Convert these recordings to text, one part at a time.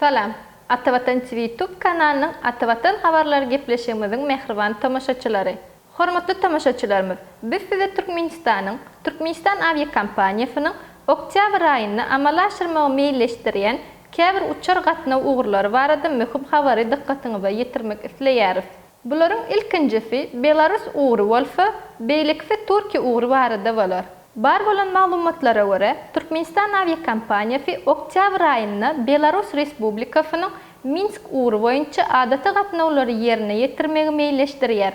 Salam. Atavatan TV YouTube kanalının Atavatan habarları gepleşimizin mehriban tamaşaçıları. Hormatly tamaşaçılarımız, biz size Türkmenistan aviakompaniyasının oktyabr ayını amala aşırmağı meýilleşdirýän käbir uçar gatnaw uğurlary barada möhüm habary diqqatyňyza ýetirmek isleýäris. Bularyň ilkinjisi Belarus uğuru bolsa, beýlekse Türkiýe uğuru barada bolar. Bar bolan maglumatlara görä, Türkmenistan aviakompaniyasy oktyabr aýyna Belarus Respublikasynyň Minsk uğuru boýunça adaty gatnawlary ýerine ýetirmegi meýilleşdirýär.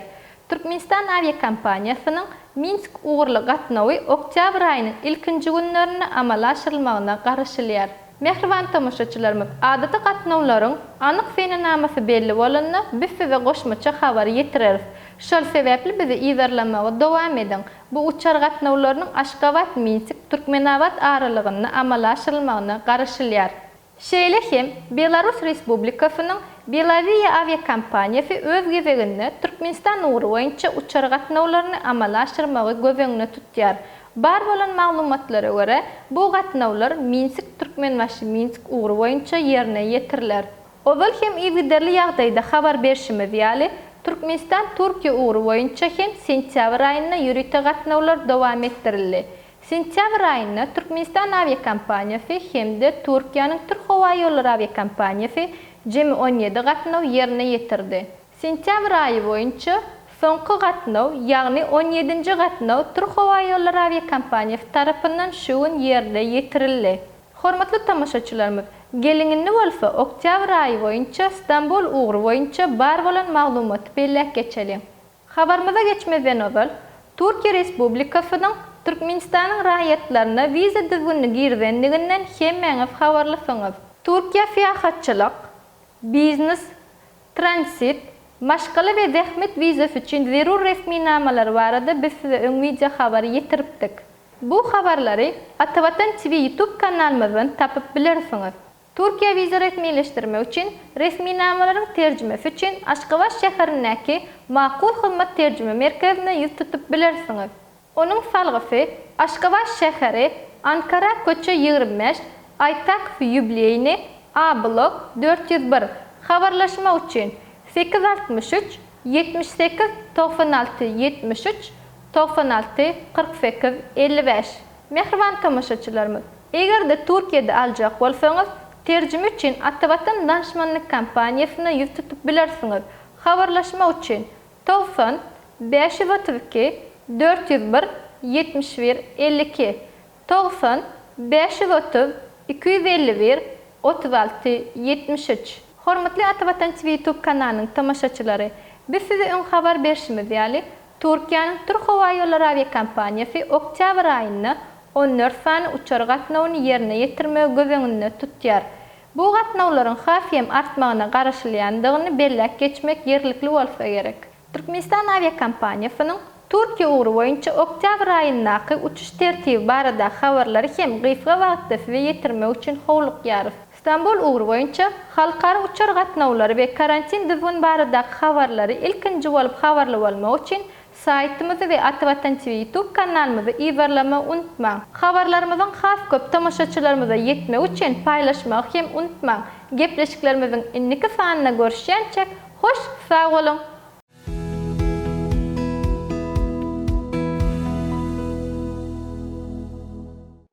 Türkmenistan aviakompaniyasynyň Minsk uğurly gatnawy oktyabr aýynyň ilkinji günlerine amala aşyrylmagyna garaşylýar. Mehriban tamaşaçylarymyz, adaty gatnawlaryň anyk fenamasy belli bolanda biz size goşmaça habar ýetireris. Şol sebäpli bizi izarlamagy dowam ediň. Bu uçar gatnawlarynyň Aşgabat Minsk Türkmenabat aralygyny amala aşyrylmagyna garaşylýar. Şeýle hem Belarus Respublikasynyň Belavia aviakompaniyasy öz gezeginde Türkmenistan uğuru boýunça uçar gatnawlaryny amala aşyrmagy gözeňine tutýar. Bar bolan maglumatlara görä, bu gatnawlar Minsk-Türkmenbaşy Minsk uğuru boýunça ýerine ýetirilýär. Owal hem ýigderli ýagdaýda habar berişimiz ýaly, Türkmenistan Türkiýe uğuru boýunça hem sentyabr aýyna ýürüýte gatnawlar dowam etdirildi. Sentyabr aýyna Türkmenistan aviakompaniyasy hem-de Türkiýanyň Türk Hawa ýollary aviakompaniyasy jemi 17 gatnaw ýerine ýetirdi. Sentyabr aýy boýunça soňky gatnaw, ýagny 17-nji gatnaw Türk Hawa ýollary aviakompaniyasy tarapyndan şu gün ýerine ýetirildi. Hormatly tamaşaçylarymyz, geliňinde bolsa oktyabr aýy boýunça Istanbul uğuru boýunça bar bolan maglumaty belläp geçelim. Habarymyza geçmeden öňe Türkiýe Respublikasynyň Türkmenistanyň raýatlaryna wiza düzgünligi girgendiginden hemmeňiz habarlysyňyz. Türkiýe fiýahatçylyk, biznes, transit, maşgaly we zähmet wizasy üçin zerur resmi namalar barada biz size öňüňizde habar ýetiripdik. Bu habarlary Atavatan TV YouTube kanalymyzdan tapyp bilersiňiz. Türkiýe wiza resmileşdirme üçin resmi namalaryň terjimesi üçin Aşgabat şäherindäki Makul hyzmat terjime merkezine ýüz tutup bilersiňiz. Onun salgysy Aşgabat şäheri, Ankara köçe 25, Aytakov ýubileyini A blok 401. Habarlaşma üçin 863 78 96 73 96 48 55. Mehriban tamaşaçylarymyz, eger-de Türkiýede aljak bolsaňyz, terjime üçin Atavatan danışmanlyk kampaniýasyna ýüz tutup bilersiňiz. Habarlaşma üçin 90 532 401 71 52 90 530 251 36 73. Hormatly Atavatan TV YouTube kanalynyň tamaşaçylary, biz size öň habar berişimiz ýaly Türkiýanyň Türk Hawa ýollary aviakompaniyasy oktyabr aýyna 14 sany uçar gatnawyny ýerine ýetirmegi gözeňinde tutýar. Bu gatnawlaryň hasýem artmagyna garaşylýandygyny belläp geçmek ýerlikli bolsa gerek. Türkmenistan aviakompaniýasynyň Türkiýe uğuru boýunça oktyabr aýyndaky uçuş tertibi barada habarlary hem gyfga wagtda size ýetirmek üçin howlukýarys. Istanbul uğuru boýunça halkara uçar gatnawlary we karantin düzgün barada habarlary ilkinji bolup habarly bolmak üçin saytymyzy we Atavatan TV YouTube kanalymyzy izarlamagy unutmaň. Habarlarymyzyň has köp tamaşaçylarymyza ýetmek üçin paýlaşmagy hem unutmaň. Gepleşiklerimiziň inniki sanyna görüşýänçe hoş, sag bolun.